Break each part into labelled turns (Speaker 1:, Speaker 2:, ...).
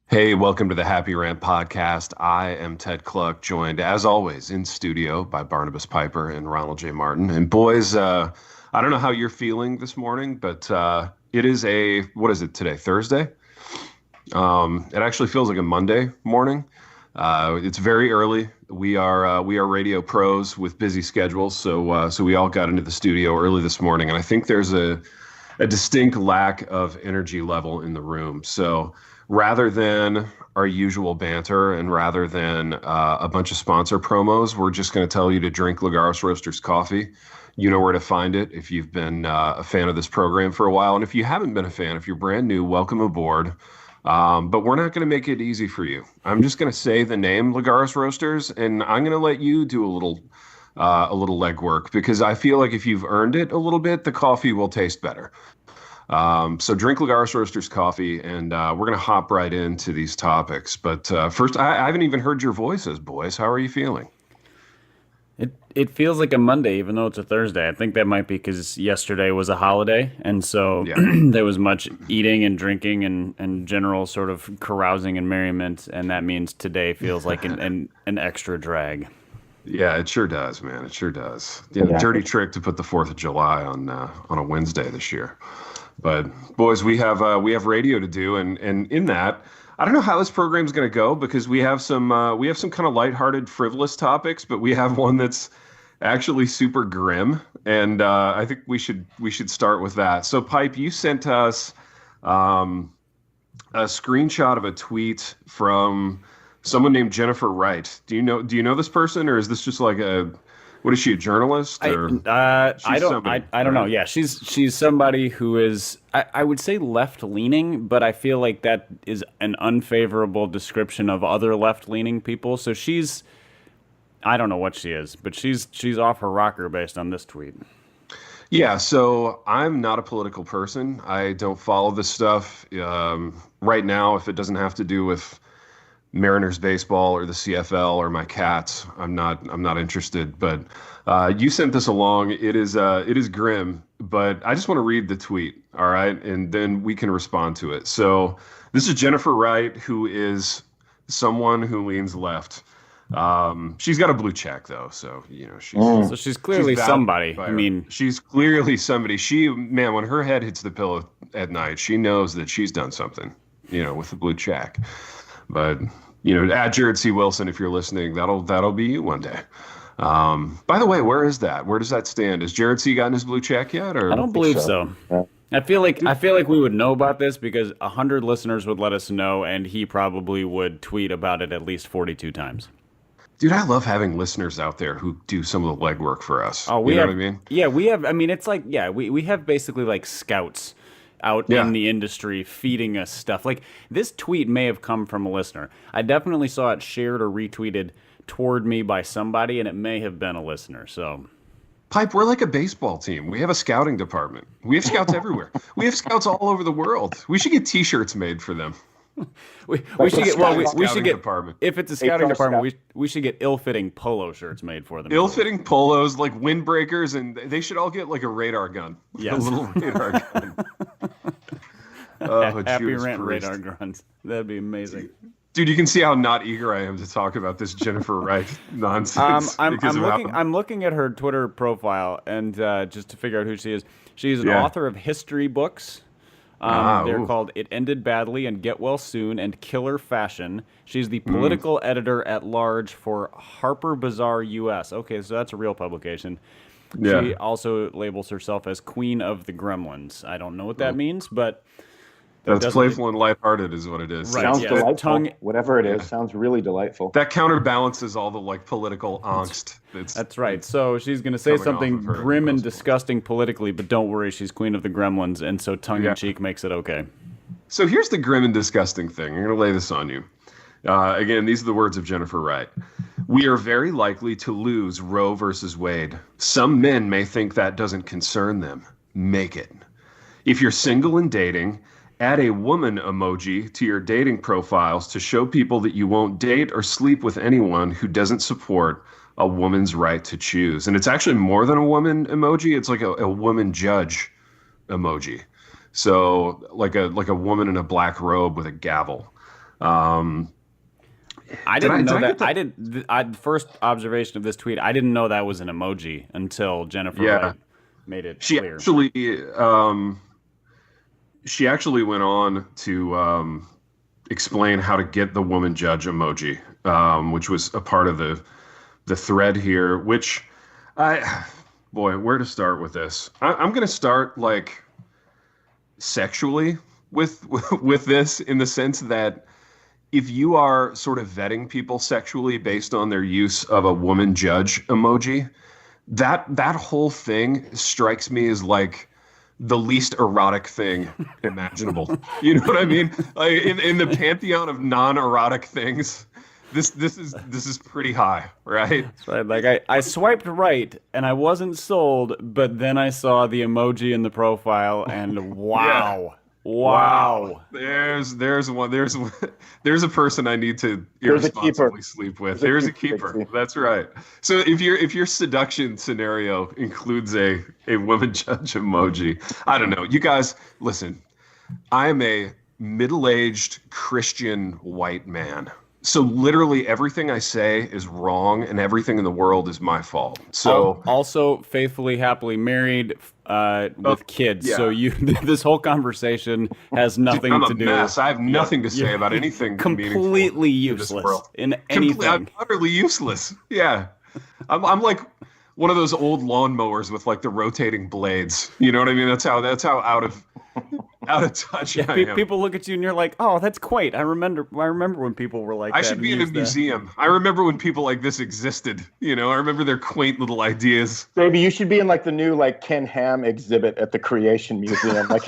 Speaker 1: Hey, welcome to the Happy Rant podcast. I am Ted Cluck, joined as always in studio by Barnabas Piper and Ronald J. Martin. And boys, I don't know how you're feeling this morning, but it is what is it today? Thursday? It actually feels like a Monday morning. It's very early. We are radio pros with busy schedules, so we all got into the studio early this morning, and I think there's a distinct lack of energy level in the room. So rather than our usual banter and rather than a bunch of sponsor promos, we're just going to tell you to drink Lagares Roasters coffee. You know where to find it if you've been a fan of this program for a while. And if you haven't been a fan, if you're brand new, welcome aboard. But we're not going to make it easy for you. I'm just going to say the name Lagares Roasters, and I'm going to let you do a little legwork, because I feel like if you've earned it a little bit, the coffee will taste better. So drink Lagares Roasters coffee, and we're going to hop right into these topics. But first, I haven't even heard your voices, boys. How are you feeling?
Speaker 2: It feels like a Monday, even though it's a Thursday. I think that might be because yesterday was a holiday, and so there was much eating and drinking and general sort of carousing and merriment, and that means today feels like an extra drag. Yeah,
Speaker 1: it sure does, man. It sure does. Yeah, dirty trick to put the 4th of July on a Wednesday this year. But boys, we have radio to do, and in that, I don't know how this program's going to go, because we have some kind of lighthearted, frivolous topics, but we have one that's actually super grim, and I think we should start with that. So, Pipe, you sent us a screenshot of a tweet from someone named Jennifer Wright. Do you know this person, or is this just like what is she, a journalist? Or
Speaker 2: I don't know. Yeah, she's somebody who is, I would say, left-leaning, but I feel like that is an unfavorable description of other left-leaning people. So I don't know what she is, but she's off her rocker based on this tweet.
Speaker 1: Yeah, so I'm not a political person. I don't follow this stuff. Right now, if it doesn't have to do with Mariners baseball or the CFL or my cats, I'm not interested. But you sent this along. It is grim, but I just want to read the tweet, all right, and then we can respond to it. So this is Jennifer Wright, who is someone who leans left. She's got a blue check though, so
Speaker 2: she's clearly somebody. I mean,
Speaker 1: she's clearly somebody. When her head hits the pillow at night, she knows that she's done something, with the blue check. But at Jared C. Wilson, if you're listening, that'll be you one day. By the way, where is that? Where does that stand? Has Jared C. gotten his blue check yet? Or
Speaker 2: I don't believe so. Yeah. I feel like we would know about this because 100 listeners would let us know, and he probably would tweet about it at least 42 times.
Speaker 1: Dude, I love having listeners out there who do some of the legwork for us.
Speaker 2: Oh,
Speaker 1: you know what I mean?
Speaker 2: Yeah, we have. I mean, it's like, we have basically like scouts out in the industry feeding us stuff. Like, this tweet may have come from a listener. I definitely saw it shared or retweeted toward me by somebody, and it may have been a listener. So,
Speaker 1: Pipe, we're like a baseball team. We have a scouting department. We have scouts everywhere. We have scouts all over the world. We should get T-shirts made for them.
Speaker 2: we should get
Speaker 1: department.
Speaker 2: If it's a scouting department, we should get ill-fitting polo shirts made for them.
Speaker 1: Ill-fitting polos, like windbreakers, and they should all get like a radar gun.
Speaker 2: Yes.
Speaker 1: A little radar gun.
Speaker 2: Happy Rant radar guns. That'd be amazing.
Speaker 1: Dude, you can see how not eager I am to talk about this Jennifer Wright nonsense.
Speaker 2: I'm looking at her Twitter profile, and just to figure out who she is. She's an author of history books. They're called It Ended Badly and Get Well Soon and Killer Fashion. She's the political editor at large for Harper Bazaar US. Okay, so that's a real publication. Yeah. She also labels herself as Queen of the Gremlins. I don't know what that means, but
Speaker 1: that's playful and lighthearted is what it is.
Speaker 3: Right, sounds delightful. Whatever it is, sounds really delightful.
Speaker 1: That counterbalances all the like political angst.
Speaker 2: That's right. So she's going to say something grim and disgusting politically, but don't worry, she's Queen of the Gremlins, and so tongue-in-cheek makes it okay.
Speaker 1: So here's the grim and disgusting thing. I'm going to lay this on you. Again, these are the words of Jennifer Wright. We are very likely to lose Roe versus Wade. Some men may think that doesn't concern them. Make it. If you're single and dating, Add a woman emoji to your dating profiles to show people that you won't date or sleep with anyone who doesn't support a woman's right to choose. And it's actually more than a woman emoji. It's like a woman judge emoji. So like a woman in a black robe with a gavel.
Speaker 2: I didn't know that. First observation of this tweet, I didn't know that was an emoji until Jennifer Wright made it clear.
Speaker 1: She actually went on to explain how to get the woman judge emoji, which was a part of the thread here. Which, where to start with this? I'm going to start like sexually with this, in the sense that if you are sort of vetting people sexually based on their use of a woman judge emoji, that whole thing strikes me as like the least erotic thing imaginable. You know what I mean? Like in the pantheon of non-erotic things, this is pretty high, right?
Speaker 2: That's right. Like I swiped right and I wasn't sold, but then I saw the emoji in the profile and wow. Wow.
Speaker 1: There's a person I need to irresponsibly sleep with. There's a keeper. That's right. So if your seduction scenario includes a woman judge emoji, I don't know. You guys, listen. I am a middle-aged Christian white man. So literally everything I say is wrong and everything in the world is my fault. So
Speaker 2: also faithfully, happily married with kids. Yeah. So this whole conversation has nothing to do.
Speaker 1: Mess. I have nothing to say about anything
Speaker 2: completely useless in anything.
Speaker 1: I'm utterly useless. Yeah. I'm like one of those old lawnmowers with like the rotating blades. You know what I mean? That's how out of touch I am.
Speaker 2: People look at you and you're like, oh, that's quaint. I remember when people were like that.
Speaker 1: I should be in a museum. I remember when people like this existed. You know, I remember their quaint little ideas.
Speaker 3: Baby, you should be in like the new like Ken Ham exhibit at the Creation Museum. Like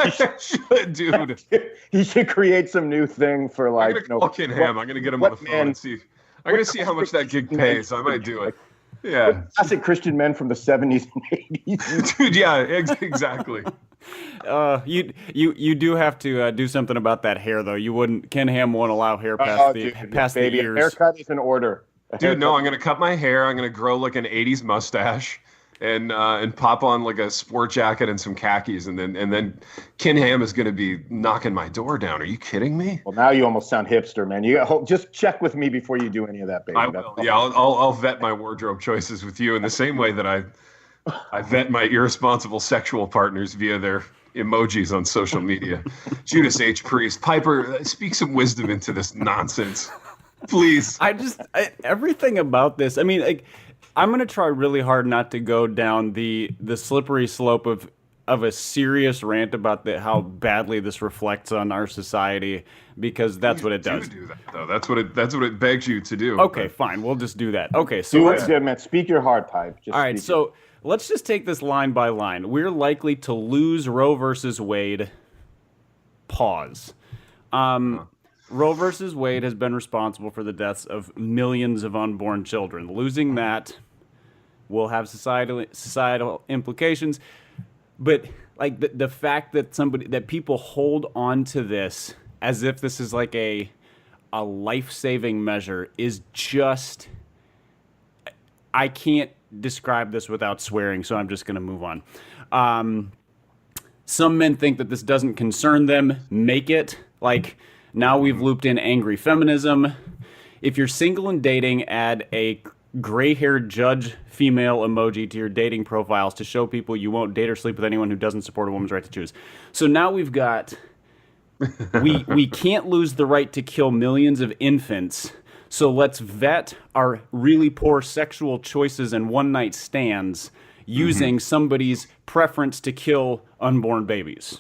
Speaker 1: dude.
Speaker 3: He should create some new thing for like.
Speaker 1: I'm gonna call Ken Ham. I'm gonna get him on the phone and see. I'm gonna see how much that gig pays. I might do it. Yeah.
Speaker 3: Classic Christian men from the 70s and 80s.
Speaker 1: Dude, yeah, exactly.
Speaker 2: You do have to do something about that hair, though. Ken Ham won't allow hair past the ears.
Speaker 3: Haircut is in order.
Speaker 1: Dude, no, I'm going to cut my hair. I'm going to grow like an 80s mustache and pop on like a sport jacket and some khakis. And then Ken Ham is going to be knocking my door down. Are you kidding me?
Speaker 3: Well, now you almost sound hipster, man. Just check with me before you do any of that, baby.
Speaker 1: I will. Yeah, I'll vet my wardrobe choices with you in the same way that I vet my irresponsible sexual partners via their emojis on social media. Judas H. Priest. Piper, speak some wisdom into this nonsense, please.
Speaker 2: Everything about this, I mean, like, I'm going to try really hard not to go down the slippery slope of a serious rant about how badly this reflects on our society, because that's what it does.
Speaker 1: Do that, though. That's what it begs you to do.
Speaker 2: Okay, fine. We'll just do that. Okay, so
Speaker 3: do what's good, man. Speak your heart, Pipe.
Speaker 2: All right, so let's just take this line by line. We're likely to lose Roe versus Wade. Pause. Roe versus Wade has been responsible for the deaths of millions of unborn children. Losing that will have societal implications. But like the fact that people hold on to this as if this is like a life-saving measure is just, I can't describe this without swearing, so I'm just going to move on. Some men think that this doesn't concern them. Make it. Like, now we've looped in angry feminism. If you're single and dating, add a gray-haired judge female emoji to your dating profiles to show people you won't date or sleep with anyone who doesn't support a woman's right to choose. So now we've got, we can't lose the right to kill millions of infants, so let's vet our really poor sexual choices and one-night stands using somebody's preference to kill unborn babies.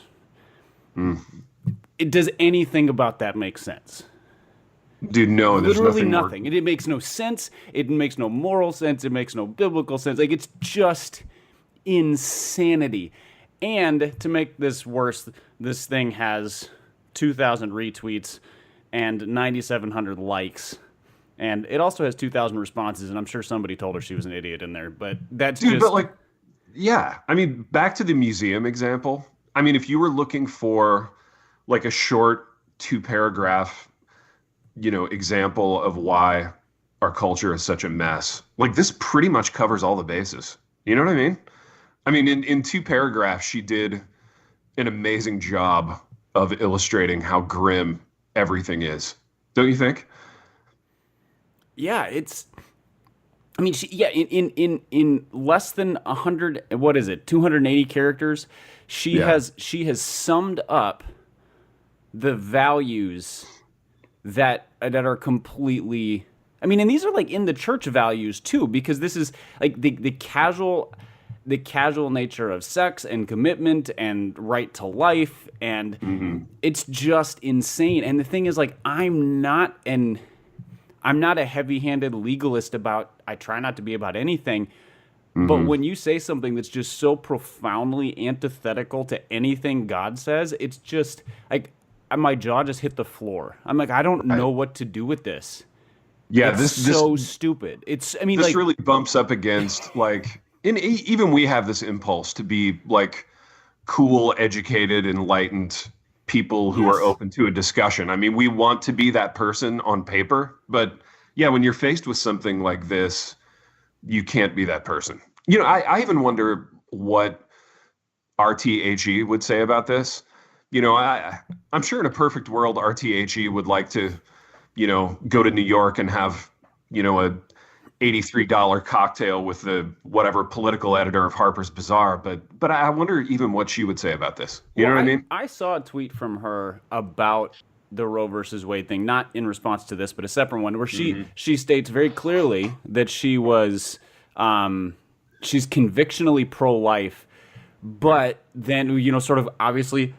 Speaker 2: Does anything about that make sense?
Speaker 1: Dude, no, there's
Speaker 2: literally nothing. It makes no sense. It makes no moral sense. It makes no biblical sense. Like, it's just insanity. And to make this worse, this thing has 2,000 retweets and 9,700 likes. And it also has 2,000 responses, and I'm sure somebody told her she was an idiot in there. But that's
Speaker 1: yeah. I mean, back to the museum example. I mean, if you were looking for like a short 2 paragraph, example of why our culture is such a mess. Like this pretty much covers all the bases. You know what I mean? I mean, in 2 paragraphs, she did an amazing job of illustrating how grim everything is. Don't you think?
Speaker 2: Yeah, I mean, in less than 100, what is it, 280 characters,
Speaker 1: Yeah.
Speaker 2: she has summed up the values that are completely. I mean, and these are like in the church values too, because this is like the casual nature of sex and commitment and right to life, and it's just insane. And the thing is, like, I'm not a heavy-handed legalist about. I try not to be about anything. But when you say something that's just so profoundly antithetical to anything God says, it's just like my jaw just hit the floor. I'm like, I don't know what to do with this.
Speaker 1: Yeah,
Speaker 2: It's so stupid. I mean,
Speaker 1: this
Speaker 2: like,
Speaker 1: really bumps up against like, and even we have this impulse to be like cool, educated, enlightened people who are open to a discussion. I mean, we want to be that person on paper, but yeah, when you're faced with something like this, you can't be that person. I even wonder what RTHE would say about this. I'm sure in a perfect world, RTHE would like to, go to New York and have, a $83 cocktail with the whatever political editor of Harper's Bazaar. But I wonder even what she would say about this. You know what I mean?
Speaker 2: I saw a tweet from her about the Roe versus Wade thing, not in response to this, but a separate one, where she states very clearly that she's convictionally pro-life, but then sort of obviously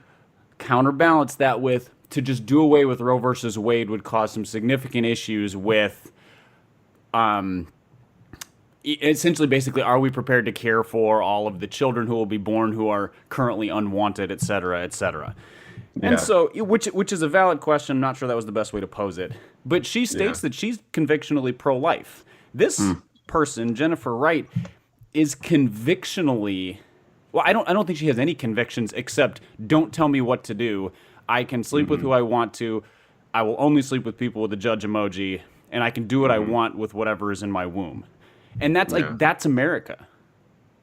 Speaker 2: counterbalance that with to just do away with Roe versus Wade would cause some significant issues with essentially, basically, are we prepared to care for all of the children who will be born who are currently unwanted, et cetera, et cetera?
Speaker 1: Yeah.
Speaker 2: And so, which is a valid question. I'm not sure that was the best way to pose it. But she states that she's convictionally pro-life. This person, Jennifer Wright, is convictionally. Well, I don't think she has any convictions except don't tell me what to do. I can sleep with who I want to. I will only sleep with people with the judge emoji, and I can do what I want with whatever is in my womb. And that's that's America.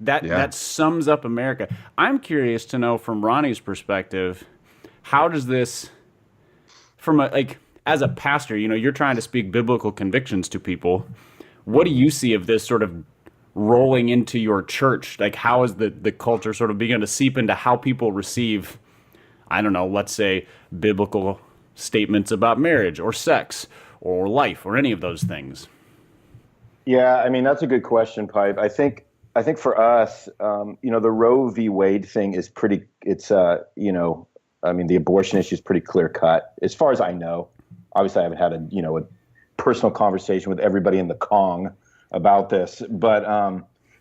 Speaker 2: That sums up America. I'm curious to know from Ronnie's perspective, how does this, as a pastor, you're trying to speak biblical convictions to people. What do you see of this sort of rolling into your church? Like, how is the culture sort of beginning to seep into how people receive, I don't know, let's say biblical statements about marriage or sex or life or any of those things?
Speaker 3: Yeah, I mean, that's a good question, Pipe. I think for us, the Roe v. Wade thing is pretty. It's I mean, the abortion issue is pretty clear cut, as far as I know. Obviously, I haven't had a personal conversation with everybody in the Kong about this, but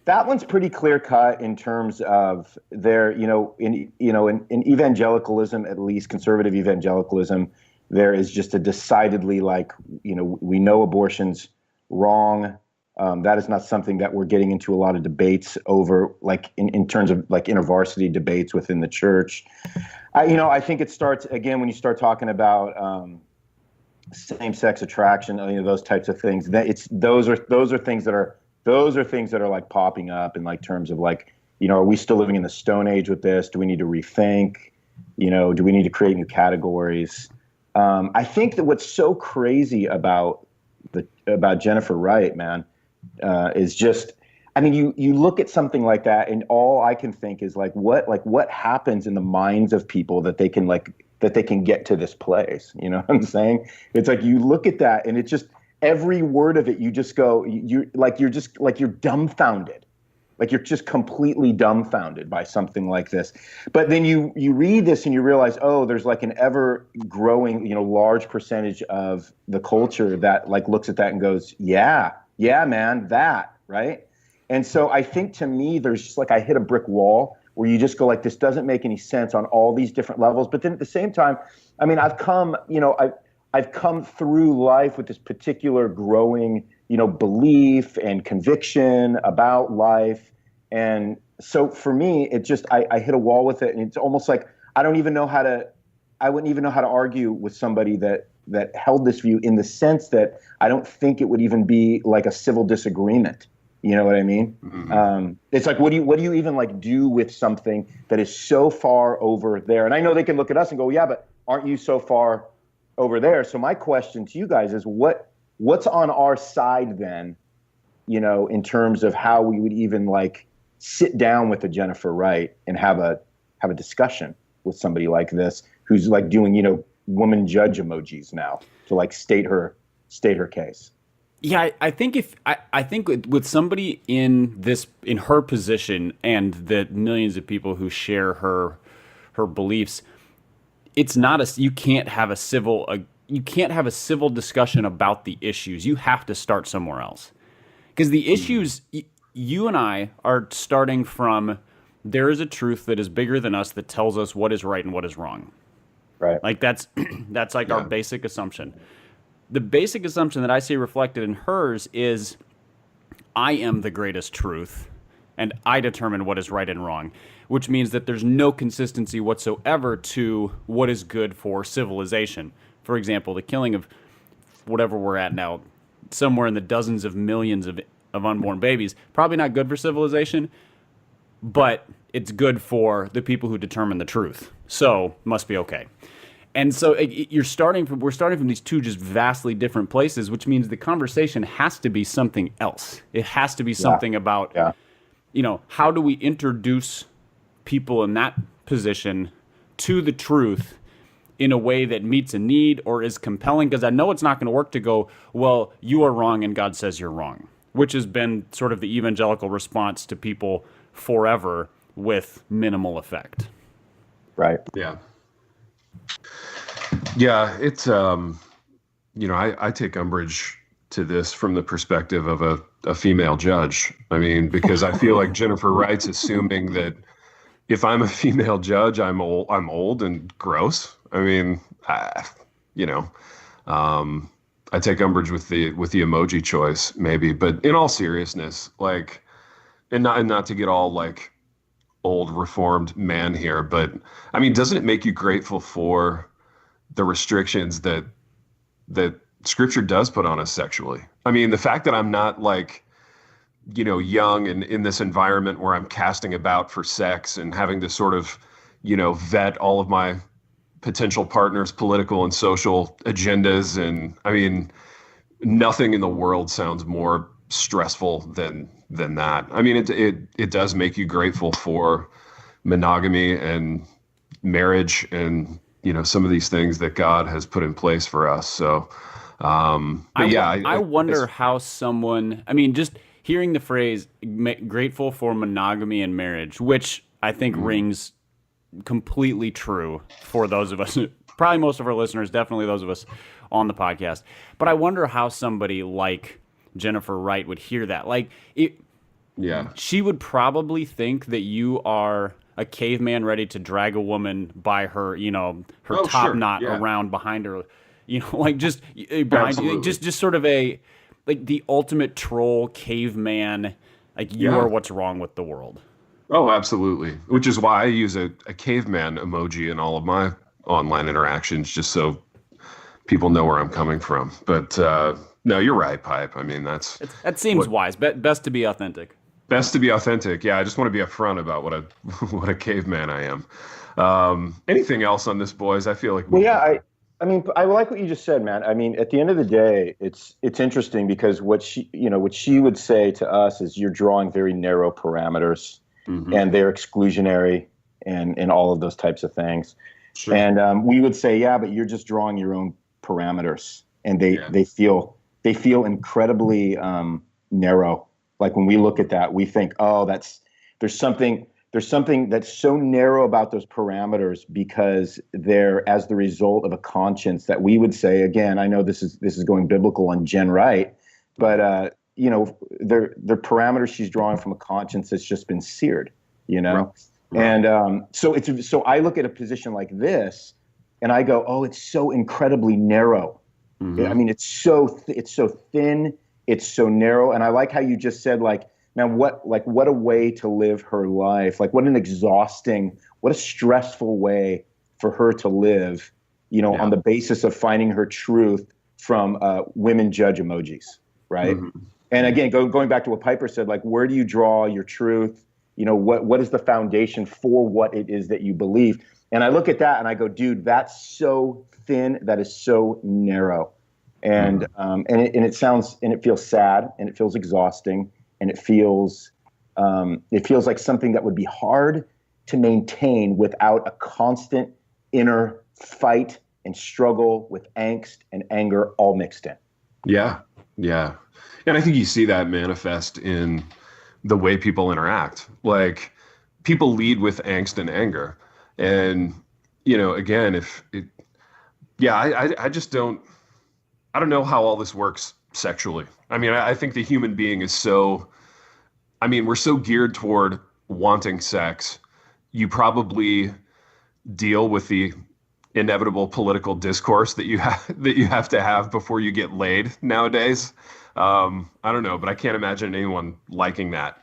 Speaker 3: that one's pretty clear cut in terms of their, in evangelicalism, at least conservative evangelicalism, there is just a decidedly we know abortion's wrong. That is not something that we're getting into a lot of debates over, like in terms of like intervarsity debates within the church. I think it starts again when you start talking about same-sex attraction, those types of things. Those are things that are like popping up in like terms of like, are we still living in the Stone Age with this? Do we need to rethink? Do we need to create new categories? I think that what's so crazy about Jennifer Wright, man, is just, I mean, you look at something like that, and all I can think is what happens in the minds of people that they can get to this place. You know what I'm saying? It's like you look at that, and it's just every word of it. You just go, you're dumbfounded, like you're just completely dumbfounded by something like this. But then you read this and you realize, oh, there's like an ever growing, large percentage of the culture that like looks at that and goes, yeah, man, that, right? And so I think to me, there's just like I hit a brick wall where you just go like, this doesn't make any sense on all these different levels. But then at the same time, I mean, I've come through life with this particular growing, belief and conviction about life. And so for me, it just, I hit a wall with it. And it's almost like, I don't even know how to I wouldn't even know how to argue with somebody that held this view, in the sense that I don't think it would even be like a civil disagreement. You know what I mean? Mm-hmm. It's like, what do you even like do with something that is so far over there? And I know they can look at us and go, yeah, but aren't you so far over there? So my question to you guys is, what's on our side then, in terms of how we would even like sit down with a Jennifer Wright and have a discussion with somebody like this, who's like doing, woman judge emojis now to like state her case.
Speaker 2: Yeah, I think with somebody in her position and the millions of people who share her beliefs, it's not you can't have a civil discussion about the issues. You have to start somewhere else, because the issues, you and I are starting from, there is a truth that is bigger than us that tells us what is right and what is wrong.
Speaker 3: Right.
Speaker 2: Like that's like our basic assumption. The basic assumption that I see reflected in hers is, I am the greatest truth, and I determine what is right and wrong, which means that there's no consistency whatsoever to what is good for civilization. For example, the killing of whatever we're at now, somewhere in the dozens of millions of unborn babies, probably not good for civilization, but it's good for the people who determine the truth. So must be okay. And so we're starting from these two just vastly different places, which means the conversation has to be something else. It has to be something about, how do we introduce people in that position to the truth in a way that meets a need or is compelling? Because I know it's not going to work to go, well, you are wrong and God says you're wrong, which has been sort of the evangelical response to people forever with minimal effect.
Speaker 3: Right.
Speaker 1: Yeah. Yeah, it's I take umbrage to this from the perspective of a female judge. I mean, because I feel like Jennifer Wright's assuming that if I'm a female judge, I'm old and gross. I mean, I take umbrage with the emoji choice, maybe, but in all seriousness, like, and not to get all like old reformed man here, but I mean, doesn't it make you grateful for the restrictions that Scripture does put on us sexually? I mean, the fact that I'm not like, young and in this environment where I'm casting about for sex and having to sort of, vet all of my potential partners' political and social agendas. And I mean, nothing in the world sounds more stressful than that. I mean, it does make you grateful for monogamy and marriage and, some of these things that God has put in place for us. So,
Speaker 2: I wonder how someone, I mean, just hearing the phrase grateful for monogamy and marriage, which I think rings completely true for those of us, probably most of our listeners, definitely those of us on the podcast. But I wonder how somebody like Jennifer Wright would hear that. Like, she would probably think that you are a caveman ready to drag a woman by her, top knot around behind her, like just behind you, just sort of like the ultimate troll caveman, like you are what's wrong with the world.
Speaker 1: Oh, absolutely. Which is why I use a caveman emoji in all of my online interactions, just so people know where I'm coming from. But no, you're right, Pipe. I mean,
Speaker 2: that seems wise. Best to be authentic.
Speaker 1: Best to be authentic. Yeah, I just want to be upfront about what a caveman I am. Anything else on this, boys? I feel like
Speaker 3: I mean, I like what you just said, man. I mean, at the end of the day, it's interesting because what she would say to us is, you're drawing very narrow parameters, and they're exclusionary, and all of those types of things. Sure. And we would say, yeah, but you're just drawing your own parameters, and they feel incredibly narrow. Like when we look at that, we think, oh, there's something that's so narrow about those parameters parameters, because they're as the result of a conscience that we would say, again, I know this is going biblical on Jen Wright, but they're parameters she's drawing from a conscience that's just been seared, Right. And so I look at a position like this and I go, oh, it's so incredibly narrow. Mm-hmm. I mean, it's so thin, it's so narrow. And I like how you just said, like, man, what a way to live her life. Like, what a stressful way for her to live, on the basis of finding her truth from women judge emojis, right? Mm-hmm. And again, going back to what Piper said, like, where do you draw your truth? What is the foundation for what it is that you believe? And I look at that and I go, dude, that's so thin. That is so narrow. And it feels sad, and it feels exhausting, and it feels like something that would be hard to maintain without a constant inner fight and struggle with angst and anger all mixed in.
Speaker 1: Yeah. Yeah. And I think you see that manifest in the way people interact. Like, people lead with angst and anger. And, again, I just don't know how all this works sexually. I mean, I think the human being is we're so geared toward wanting sex. You probably deal with the inevitable political discourse that you have to have before you get laid nowadays. I don't know, but I can't imagine anyone liking that.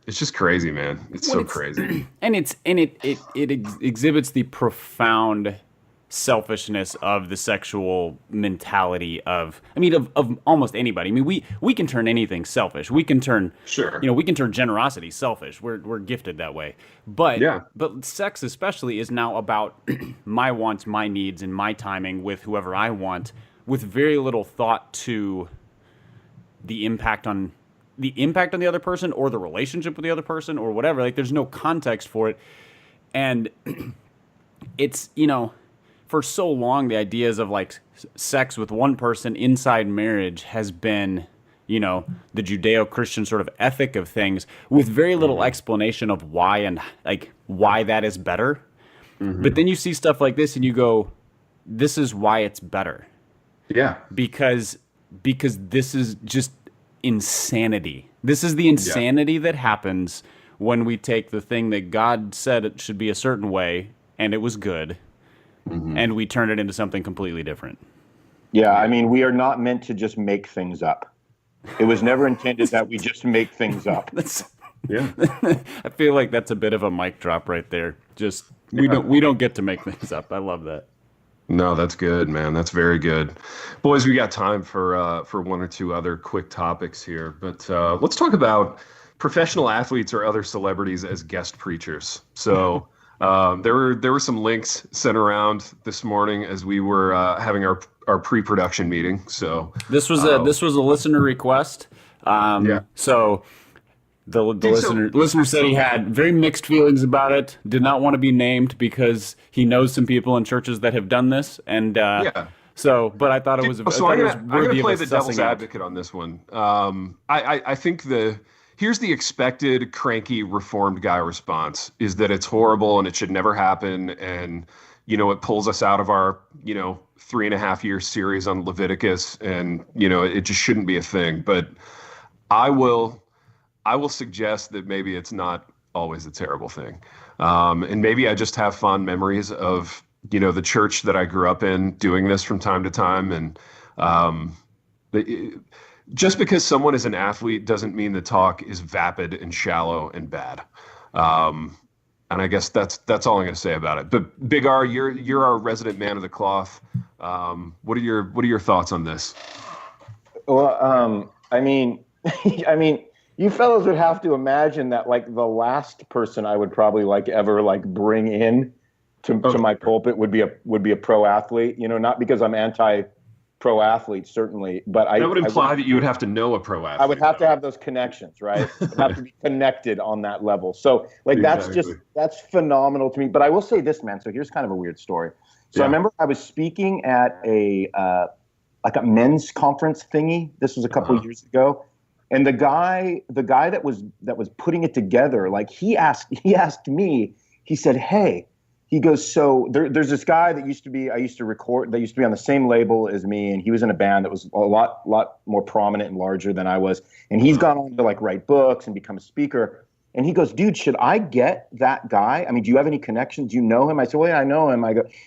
Speaker 1: It's just crazy, man. It's crazy.
Speaker 2: And it exhibits the profound selfishness of the sexual mentality of almost anybody. I mean, we can turn anything selfish. We can turn we can turn generosity selfish. We're gifted that way. But sex especially is now about my wants, my needs, and my timing with whoever I want, with very little thought to the impact on the other person or the relationship with the other person or whatever. Like, there's no context for it. And it's, for so long, the ideas of like sex with one person inside marriage has been, the Judeo-Christian sort of ethic of things, with very little explanation of why and like why that is better. Mm-hmm. But then you see stuff like this and you go, this is why it's better.
Speaker 1: Yeah.
Speaker 2: Because this is just insanity. This is the insanity that happens when we take the thing that God said it should be a certain way and it was good. Mm-hmm. And we turn it into something completely different.
Speaker 3: Yeah, I mean, we are not meant to just make things up. It was never intended that we just make things up.
Speaker 2: I feel like that's a bit of a mic drop right there. Just we don't get to make things up. I love that.
Speaker 1: No, that's good, man. That's very good. Boys, we got time for one or two other quick topics here, but let's talk about professional athletes or other celebrities as guest preachers. So. There were some links sent around this morning as we were having our pre-production meeting. So
Speaker 2: this was a listener request. So the listener said he had very mixed feelings about it. Did not want to be named because he knows some people in churches that have done this. And So, but I thought it was.
Speaker 1: So I'm gonna play the devil's advocate on this one. I think here's the expected cranky reformed guy response is that it's horrible and it should never happen. And, it pulls us out of our, 3.5-year series on Leviticus and, it just shouldn't be a thing. But I will suggest that maybe it's not always a terrible thing. And maybe I just have fond memories of, the church that I grew up in doing this from time to time. And, just because someone is an athlete doesn't mean the talk is vapid and shallow and bad. And I guess that's all I'm going to say about it. But Big R, you're our resident man of the cloth. What are your thoughts on this?
Speaker 3: Well, I mean, you fellows would have to imagine that like the last person I would probably ever bring in to my pulpit would be a pro athlete. Not because I'm anti pro athletes, certainly, but
Speaker 1: that would imply that you would have to know a pro athlete.
Speaker 3: I would have to have those connections, right? I'd have to be connected on that level. So exactly. that's phenomenal to me. But I will say this, man. So here's kind of a weird story. So I remember I was speaking at a men's conference thingy. This was a couple of years ago. And the guy that was putting it together, he asked me, he said, hey, he goes, so there's this guy that I used to record, that used to be on the same label as me, and he was in a band that was a lot more prominent and larger than I was. And he's gone on to write books and become a speaker. And he goes, dude, should I get that guy? I mean, do you have any connections? Do you know him? I said, well, yeah, I know him.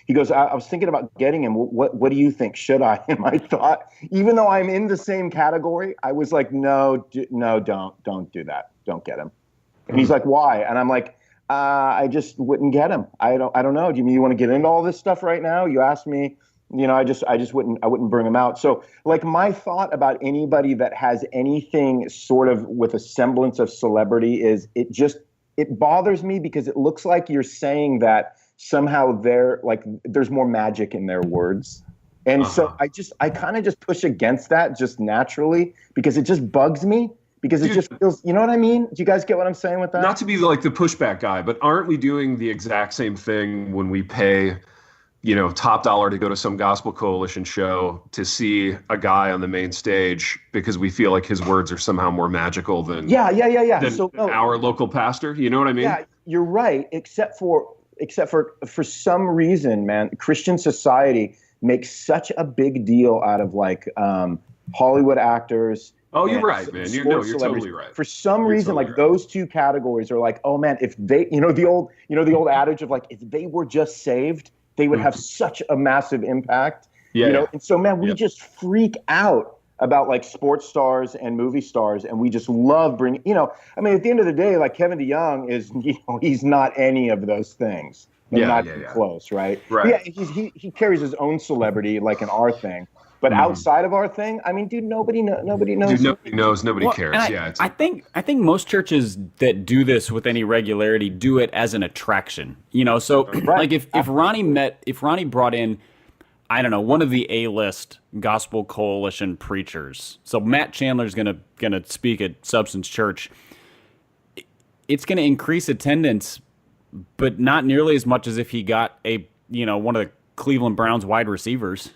Speaker 3: He goes, I was thinking about getting him. What do you think? Should I? And I thought, even though I'm in the same category, I was like, no, don't do that. Don't get him. And he's like, why? And I'm like, I just wouldn't get him. I don't know. Do you mean you want to get into all this stuff right now? You asked me, I wouldn't bring him out. So like my thought about anybody that has anything sort of with a semblance of celebrity is it bothers me because it looks like you're saying that somehow there's more magic in their words. And so I kind of just push against that just naturally because it just bugs me. Because it just feels, you know what I mean? Do you guys get what I'm saying with that?
Speaker 1: Not to be like the pushback guy, but aren't we doing the exact same thing when we pay, top dollar to go to some Gospel Coalition show to see a guy on the main stage because we feel like his words are somehow more magical than than our local pastor? You know what I mean?
Speaker 3: Yeah, you're right. Except for some reason, man, Christian society makes such a big deal out of like Hollywood actors.
Speaker 1: Oh, you're right, man. You're totally right.
Speaker 3: For some reason, like those two categories are like, oh man, if they, the old adage of like, if they were just saved, they would have such a massive impact. Yeah. And so, man, we just freak out about like sports stars and movie stars, and we just love bringing. I mean, at the end of the day, like Kevin DeYoung is, he's not any of those things. Not even close, right?
Speaker 1: Right.
Speaker 3: Yeah, he carries his own celebrity, like in our thing. But outside of our thing, I mean, dude, nobody knows.
Speaker 1: Dude, nobody knows. Nobody cares.
Speaker 2: I think most churches that do this with any regularity do it as an attraction. So like if Ronnie brought in, I don't know, one of the A-list Gospel Coalition preachers. So Matt Chandler's gonna speak at Substance Church. It's gonna increase attendance, but not nearly as much as if he got one of the Cleveland Browns wide receivers.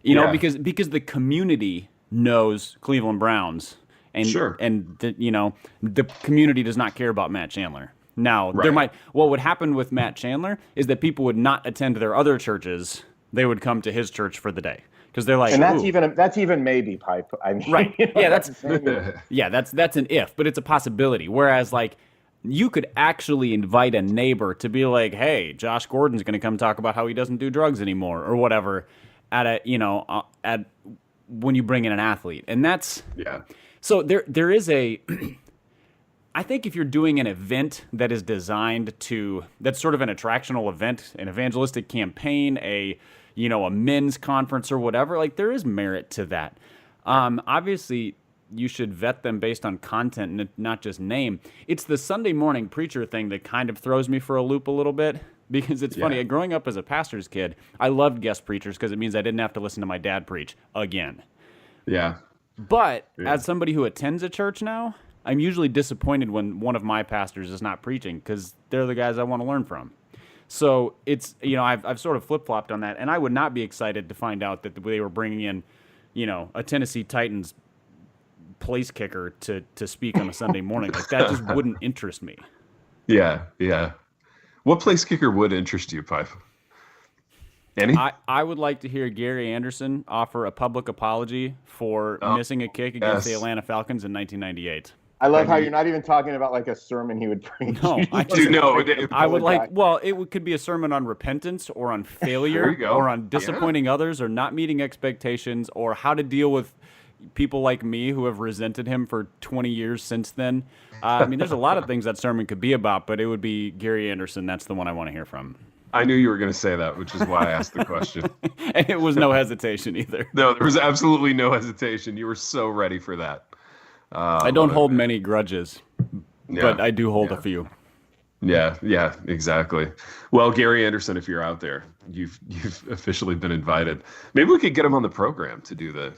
Speaker 2: Because the community knows Cleveland Browns, and the community does not care about Matt Chandler. Now, what would happen with Matt Chandler is that people would not attend their other churches; they would come to his church for the day because they're like,
Speaker 3: and that's even maybe pipe. I mean,
Speaker 2: right? Yeah, that's an if, but it's a possibility. Whereas like, you could actually invite a neighbor to be like, hey, Josh Gordon's going to come talk about how he doesn't do drugs anymore or whatever. At when you bring in an athlete, and that's So there is a. I think if you're doing an event that is designed that's sort of an attractional event, an evangelistic campaign, a men's conference or whatever, like there is merit to that. Obviously, you should vet them based on content and not just name. It's the Sunday morning preacher thing that kind of throws me for a loop a little bit. Because it's funny, growing up as a pastor's kid, I loved guest preachers because it means I didn't have to listen to my dad preach again.
Speaker 1: Yeah.
Speaker 2: But as somebody who attends a church now, I'm usually disappointed when one of my pastors is not preaching because they're the guys I want to learn from. So it's, I've sort of flip-flopped on that, and I would not be excited to find out that they were bringing in, a Tennessee Titans place kicker to speak on a Sunday morning. Like that just wouldn't interest me.
Speaker 1: Yeah. What place kicker would interest you, Pipe? Any?
Speaker 2: I would like to hear Gary Anderson offer a public apology for missing a kick against the Atlanta Falcons in 1998.
Speaker 3: I love how you're not even talking about like a sermon he would preach.
Speaker 2: No, I would like. Well, could be a sermon on repentance or on failure or on disappointing others or not meeting expectations or how to deal with people like me who have resented him for 20 years since then. I mean, there's a lot of things that sermon could be about, but it would be Gary Anderson. That's the one I want to hear from.
Speaker 1: I knew you were going to say that, which is why I asked the question.
Speaker 2: And it was no hesitation either.
Speaker 1: No, there was absolutely no hesitation. You were so ready for that.
Speaker 2: I don't hold many grudges, but I do hold a few.
Speaker 1: Yeah, exactly. Well, Gary Anderson, if you're out there, you've officially been invited. Maybe we could get him on the program to do the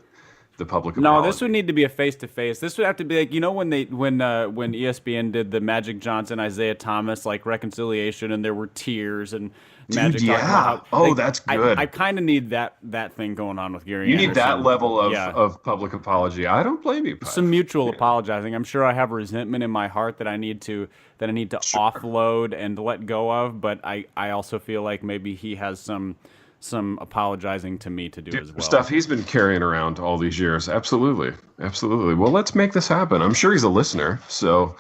Speaker 1: public apology.
Speaker 2: No, this would need to be a face-to-face. This would have to be like, when ESPN did the Magic Johnson, Isaiah Thomas, like reconciliation, and there were tears and Magic talking about how,
Speaker 1: that's good.
Speaker 2: I kind of need that thing going on with Gary Anderson.
Speaker 1: You need that level of public apology. I don't blame you, Pipe.
Speaker 2: Some mutual apologizing. I'm sure I have resentment in my heart that I need to offload and let go of, but I also feel like maybe he has some apologizing to me to do as well.
Speaker 1: Stuff he's been carrying around all these years. Absolutely. Well, let's make this happen. I'm sure he's a listener. So,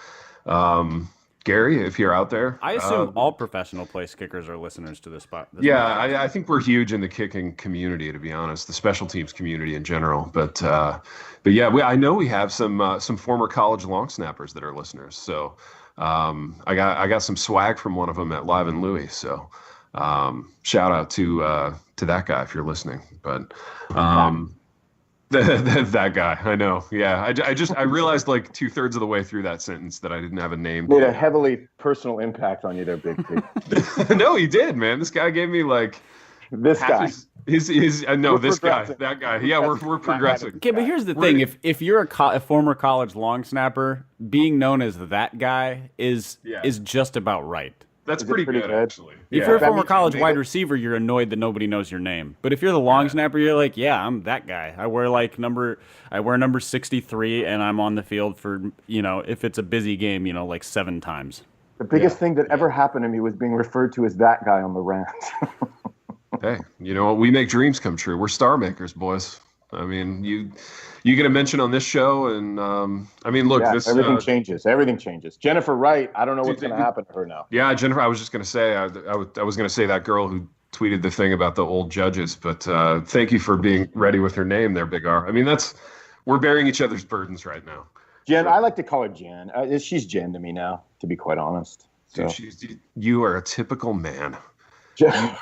Speaker 1: Gary, if you're out there.
Speaker 2: I assume all professional place kickers are listeners to this spot.
Speaker 1: I think we're huge in the kicking community, to be honest, the special teams community in general. But yeah, I know we have some former college long snappers that are listeners. So I got some swag from one of them at Live and Louie. So shout out to that guy if you're listening. But that guy, I know. Yeah, I realized like 2/3 of the way through that sentence that I didn't have a name.
Speaker 3: Made a heavily personal impact on you there, Big T.
Speaker 1: No, he did, man. This guy gave me like
Speaker 3: this guy.
Speaker 1: This guy, that guy. Yeah, we're progressing.
Speaker 2: Okay, but here's the thing: if you're a former college long snapper, being known as that guy is just about right.
Speaker 1: That's pretty good, actually.
Speaker 2: If you're a former college wide receiver, you're annoyed that nobody knows your name. But if you're the long snapper, you're like, yeah, I'm that guy. I wear number 63, and I'm on the field for, if it's a busy game, like 7 times.
Speaker 3: The biggest thing that ever happened to me was being referred to as that guy on the rant.
Speaker 1: Hey, you know what? We make dreams come true. We're star makers, boys. I mean, you get a mention on this show, and look,
Speaker 3: everything changes. Everything changes. Jennifer Wright, I don't know what's going to happen to her now.
Speaker 1: Yeah, Jennifer. I was just going to say, I was going to say that girl who tweeted the thing about the old judges, but thank you for being ready with her name there, Big R. I mean, we're bearing each other's burdens right now.
Speaker 3: Jen, I like to call her Jen. She's Jen to me now, to be quite honest. So.
Speaker 1: Dude, you are a typical man.
Speaker 3: Jen.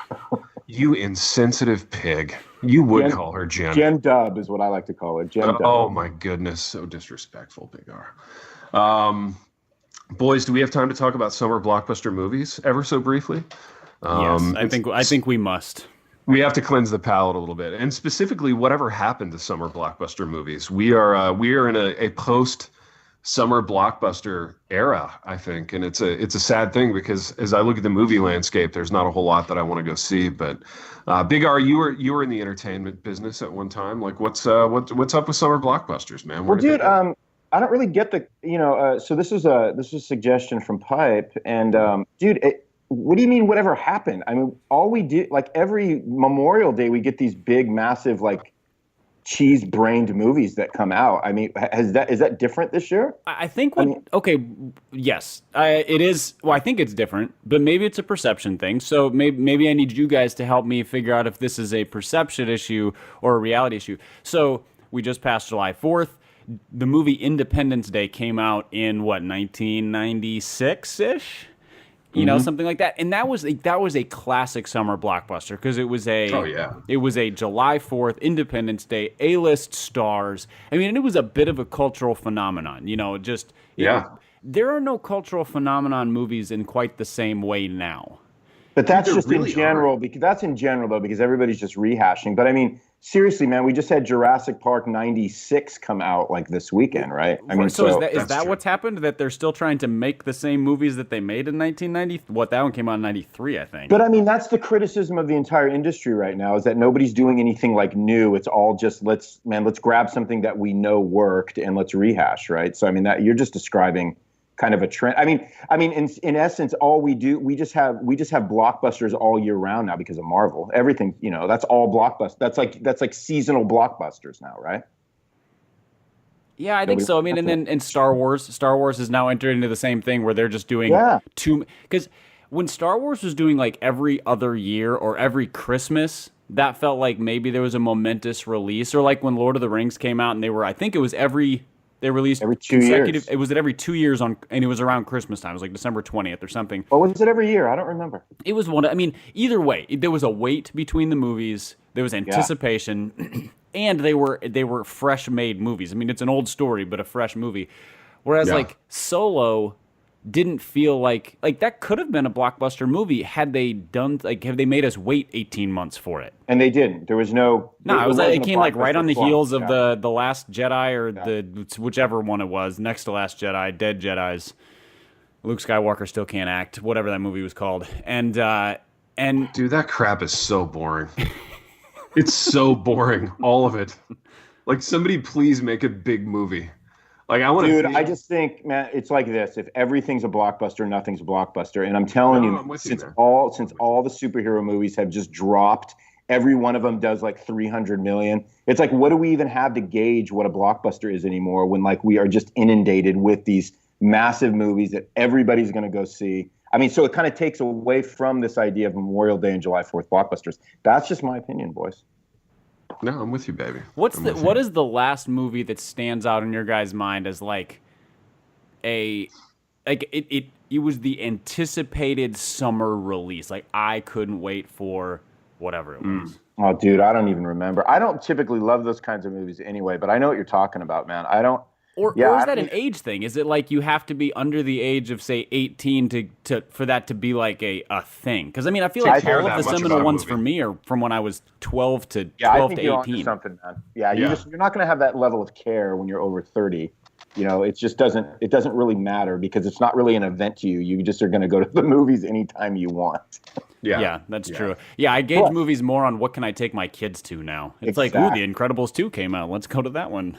Speaker 1: You insensitive pig. You would call her Jen.
Speaker 3: Jen Dub is what I like to call her. Jen Dub.
Speaker 1: Oh, my goodness. So disrespectful, Big R. Boys, do we have time to talk about summer blockbuster movies ever so briefly?
Speaker 2: Yes, I think we must.
Speaker 1: We have to cleanse the palate a little bit. And specifically, whatever happened to summer blockbuster movies. We are in a post summer blockbuster era, I think, and it's a sad thing because as I look at the movie landscape, there's not a whole lot that I want to go see. But Big R, you were in the entertainment business at one time. Like, what's up with summer blockbusters, man?
Speaker 3: Well, dude, I don't really get the So this is a suggestion from Pipe, and dude, what do you mean? Whatever happened? I mean, all we do, like every Memorial Day, we get these big, massive, like cheese-brained movies that come out. I mean, is that different this year?
Speaker 2: I think yes, it is. Well, I think it's different, but maybe it's a perception thing. So maybe I need you guys to help me figure out if this is a perception issue or a reality issue. So we just passed July 4th. The movie Independence Day came out in 1996-ish? Something like that. And that was a classic summer blockbuster because it was a July 4th Independence Day, A-list stars. I mean, and it was a bit of a cultural phenomenon, there are no cultural phenomenon movies in quite the same way now.
Speaker 3: But that's just really in general, because everybody's just rehashing. But I mean, seriously, man, we just had Jurassic Park 96 come out like this weekend, right? I mean,
Speaker 2: so is that what's happened? That they're still trying to make the same movies that they made in 1990? That one came out in 93, I think.
Speaker 3: But I mean, that's the criticism of the entire industry right now, is that nobody's doing anything like new. It's all just let's grab something that we know worked and let's rehash, right? So I mean, that you're just describing kind of a trend. I mean, in essence, all we do, we just have blockbusters all year round now because of Marvel. Everything, that's all blockbusters. That's like seasonal blockbusters now, right?
Speaker 2: Yeah, I think so. I mean, and Star Wars has now entered into the same thing where they're just doing because when Star Wars was doing like every other year or every Christmas, that felt like maybe there was a momentous release, or like when Lord of the Rings came out and they released
Speaker 3: every 2 years.
Speaker 2: It was every 2 years and it was around Christmas time. It was like December 20th or something.
Speaker 3: Or was it every year? I don't remember.
Speaker 2: It was one. I mean, either way, there was a wait between the movies. There was anticipation, and they were fresh made movies. I mean, it's an old story, but a fresh movie. Whereas like Solo didn't feel like that could have been a blockbuster movie had they made us wait 18 months for it.
Speaker 3: And they didn't. There was no.
Speaker 2: It came like right on the heels of the Last Jedi or the whichever one it was, next to Last Jedi, Dead Jedis. Luke Skywalker still can't act, whatever that movie was called. And
Speaker 1: dude, that crap is so boring. It's so boring, all of it. Like, somebody please make a big movie. Like, I just think, man, it's like this. If everything's a blockbuster, nothing's a blockbuster. And I'm telling you, since all the superhero movies have just dropped, every one of them does like 300 million. It's like, what do we even have to gauge what a blockbuster is anymore when like we are just inundated with these massive movies that everybody's going to go see? I mean, so it kind of takes away from this idea of Memorial Day and July 4th blockbusters. That's just my opinion, boys. No, I'm with you, baby.
Speaker 2: What is the last movie that stands out in your guys' mind as like a it was the anticipated summer release. Like I couldn't wait for whatever it was.
Speaker 3: Oh, dude, I don't even remember. I don't typically love those kinds of movies anyway, but I know what you're talking about, man. I don't.
Speaker 2: Or is that an age thing? Is it like you have to be under the age of, say, 18 to for that to be like a thing? Because, I mean, I feel like all of the seminal ones for me are from when I was 12 to 18.
Speaker 3: I think you're onto something, man. Yeah, you're not going to have that level of care when you're over 30. You know, it doesn't really matter because it's not really an event to you. You just are going to go to the movies anytime you want.
Speaker 2: Yeah, that's true. Yeah, I gauge movies more on what can I take my kids to now. It's like, ooh, The Incredibles 2 came out. Let's go to that one.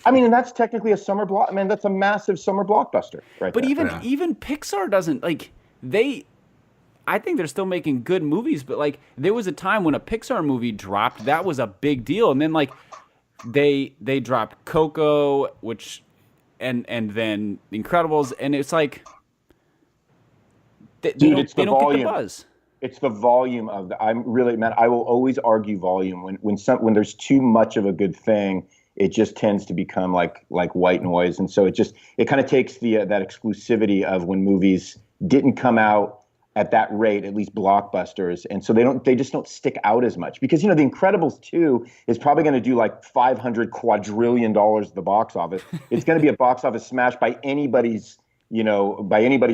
Speaker 3: I mean, and that's technically a summer block. I mean, that's a massive summer blockbuster, right?
Speaker 2: But even Pixar doesn't like I think they're still making good movies, but like there was a time when a Pixar movie dropped, that was a big deal, and then like they dropped Coco, which and then The Incredibles, and it's like they don't get the buzz.
Speaker 3: It's the volume of the. I'm really, man. I will always argue volume when there's too much of a good thing. It just tends to become like white noise, and so it kind of takes that exclusivity of when movies didn't come out at that rate, at least blockbusters, and so they just don't stick out as much because The Incredibles 2 is probably going to do like $500 quadrillion at the box office. It's going to be a box office smash by anybody's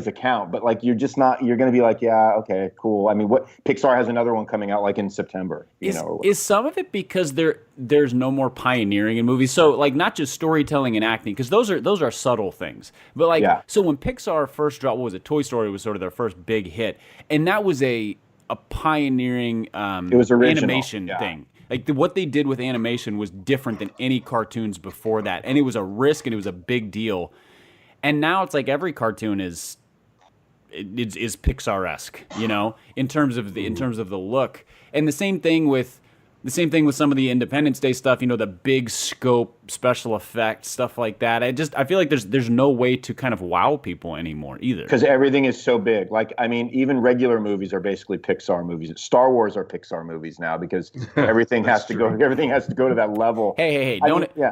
Speaker 3: account, but like you're going to be like, yeah, okay, cool. I mean, what Pixar has another one coming out like in September.
Speaker 2: Is some of it because there's no more pioneering in movies? So like not just storytelling and acting, because those are subtle things. But like so when Pixar first dropped, what was it? Toy Story was sort of their first big hit, and that was a pioneering
Speaker 3: it was original.
Speaker 2: Animation thing. Like what they did with animation was different than any cartoons before that, and it was a risk and it was a big deal. And now it's like every cartoon is Pixar-esque, in terms of the look. And the same thing with some of the Independence Day stuff, the big scope special effects stuff like that. I feel like there's no way to kind of wow people anymore either.
Speaker 3: Because everything is so big. Like, I mean, even regular movies are basically Pixar movies. Star Wars are Pixar movies now because everything has to go to that level.
Speaker 2: Hey,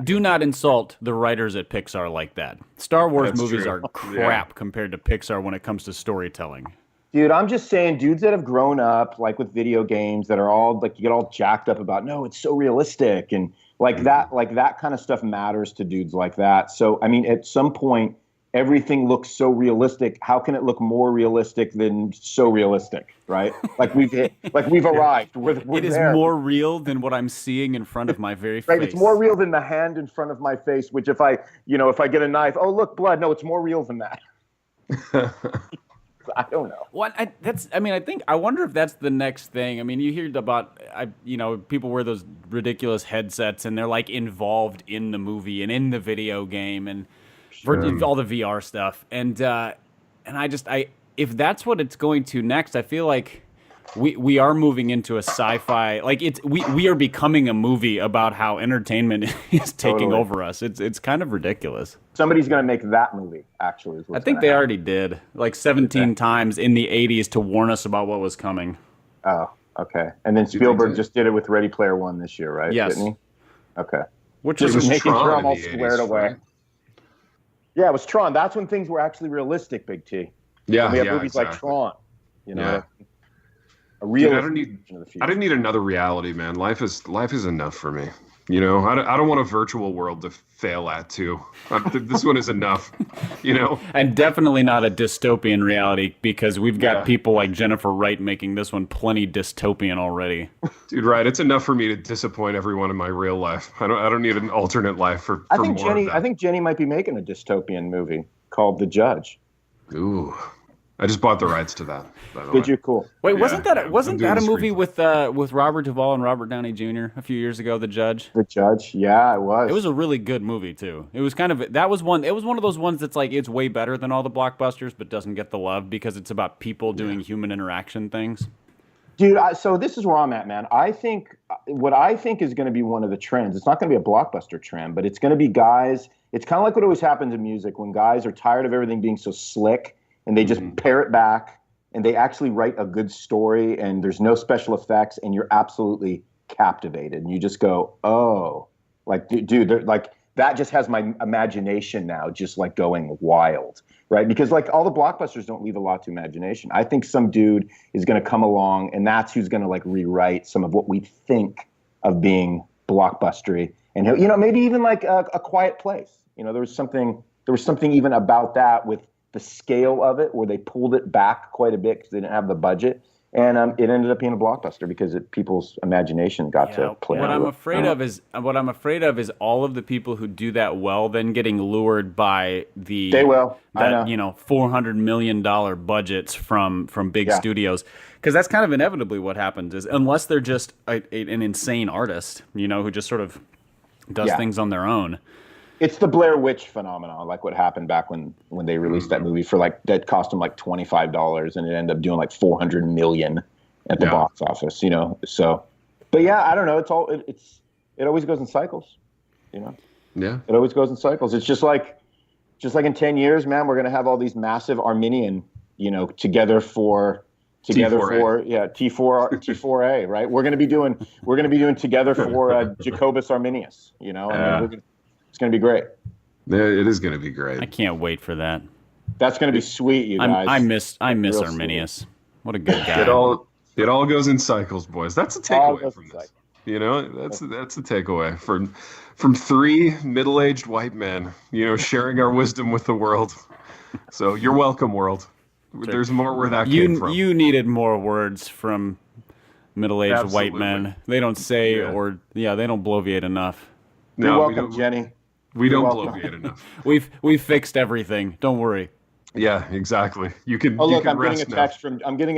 Speaker 2: do not insult the writers at Pixar like that. Star Wars movies are crap compared to Pixar when it comes to storytelling.
Speaker 3: Dude, I'm just saying, dudes that have grown up like with video games that are all like you get all jacked up about, no, it's so realistic and that kind of stuff matters to dudes like that. So I mean, at some point, everything looks so realistic. How can it look more realistic than so realistic, right? Like we've arrived. We're
Speaker 2: it is
Speaker 3: there.
Speaker 2: More real than what I'm seeing in front of my very face.
Speaker 3: Right, it's more real than the hand in front of my face. Which if I get a knife, oh look, blood. No, it's more real than that. I don't know.
Speaker 2: Well, I wonder if that's the next thing. I mean, you hear about, people wear those ridiculous headsets and they're like involved in the movie and in the video game and all the VR stuff. And if that's what it's going to next, I feel like we are moving into a sci-fi. Like we are becoming a movie about how entertainment is taking over us. It's kind of ridiculous.
Speaker 3: Somebody's going to make that movie, actually.
Speaker 2: I think they already did, like 17 times in the 80s to warn us about what was coming.
Speaker 3: Oh, okay. And then Spielberg just did it with Ready Player One this year, right?
Speaker 2: Yes.
Speaker 3: Didn't he? Okay.
Speaker 2: Which
Speaker 3: just
Speaker 2: is
Speaker 3: making sure I'm all
Speaker 1: 80s,
Speaker 3: squared away.
Speaker 1: right?
Speaker 3: Yeah, it was Tron. That's when things were actually realistic, Big T.
Speaker 1: Yeah,
Speaker 3: we have movies like Tron. A real.
Speaker 1: Dude, I didn't need another reality, man. Life is enough for me. I don't want a virtual world to fail at too. This one is enough.
Speaker 2: And definitely not a dystopian reality because we've got people like Jennifer Wright making this one plenty dystopian already.
Speaker 1: Dude, right? It's enough for me to disappoint everyone in my real life. I don't need an alternate life for
Speaker 3: I think
Speaker 1: more of that.
Speaker 3: I think Jenny might be making a dystopian movie called The Judge.
Speaker 1: Ooh. I just bought the rights to that. By the way.
Speaker 3: Did you? Cool.
Speaker 2: Wait, wasn't that a movie with Robert Duvall and Robert Downey Jr. a few years ago? The Judge.
Speaker 3: The Judge. Yeah, it was.
Speaker 2: It was a really good movie too. It was one of those ones that's like it's way better than all the blockbusters, but doesn't get the love because it's about people doing human interaction things.
Speaker 3: Dude, so this is where I'm at, man. I think what I think is going to be one of the trends. It's not going to be a blockbuster trend, but it's going to be guys. It's kind of like what always happens in music when guys are tired of everything being so slick. And they just pare it back, and they actually write a good story, and there's no special effects, and you're absolutely captivated. And you just go, oh, like, dude, they're like that just has my imagination now just like going wild, right? Because like all the blockbusters don't leave a lot to imagination. I think some dude is going to come along and that's who's going to like rewrite some of what we think of being blockbustery. And he'll, you know, maybe even like a Quiet Place. You know, there was something even about that with the scale of it where they pulled it back quite a bit because they didn't have the budget. And it ended up being a blockbuster because people's imagination got to play.
Speaker 2: What I'm afraid of is all of the people who do that well then getting lured by the $400 million budgets from big studios, because that's kind of inevitably what happens. Is unless they're just an insane artist, you know, who just sort of does things on their own.
Speaker 3: It's the Blair Witch phenomenon, like what happened back when they released that movie for like, that cost them like $25 and it ended up doing like 400 million at the box office, you know? So, but yeah, I don't know. It always goes in cycles, you know?
Speaker 1: Yeah.
Speaker 3: It always goes in cycles. It's just like in 10 years, man, we're going to have all these massive Arminian, you know, together for T4A, right? We're going to be doing together for Jacobus Arminius, you know? And it's going to be great.
Speaker 1: It is going to be great.
Speaker 2: I can't wait for that.
Speaker 3: That's going to be sweet, you guys.
Speaker 2: I miss Arminius. Sweet. What a good guy.
Speaker 1: It all goes in cycles, boys. That's a takeaway from this. You know, that's a takeaway from three middle-aged white men, you know, sharing our wisdom with the world. So you're welcome, world. There's more where that came from.
Speaker 2: You needed more words from middle-aged white men. They don't say they don't bloviate enough.
Speaker 3: You're welcome, Jenny.
Speaker 1: We don't bloviate enough.
Speaker 2: We've fixed everything. Don't worry.
Speaker 1: Yeah, exactly. You can.
Speaker 3: Oh, look, I'm getting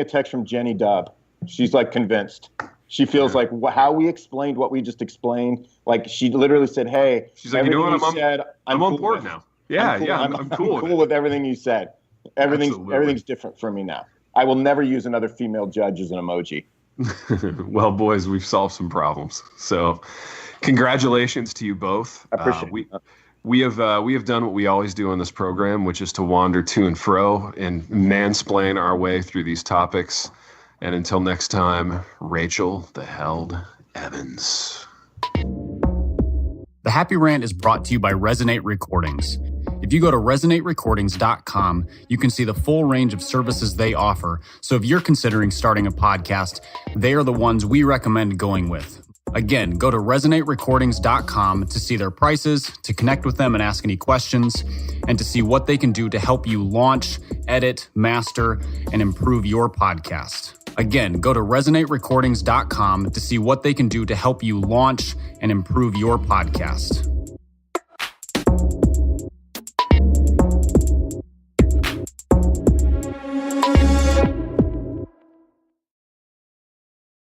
Speaker 3: a text from Jenny Dubb. She's like convinced. She feels like how we explained what we just explained. Like she literally said, "Hey,
Speaker 1: she's like, you know what? I'm on board now. Yeah, I'm cool
Speaker 3: with everything you said. Everything's different for me now. I will never use another female judge as an emoji."
Speaker 1: Well, boys, we've solved some problems. So, congratulations to you both.
Speaker 3: I appreciate it.
Speaker 1: We have done what we always do on this program, which is to wander to and fro and mansplain our way through these topics. And until next time, Rachel the Held Evans.
Speaker 4: The Happy Rant is brought to you by Resonate Recordings. If you go to resonaterecordings.com, you can see the full range of services they offer. So if you're considering starting a podcast, they are the ones we recommend going with. Again, go to resonaterecordings.com to see their prices, to connect with them and ask any questions, and to see what they can do to help you launch, edit, master, and improve your podcast. Again, go to resonaterecordings.com to see what they can do to help you launch and improve your podcast.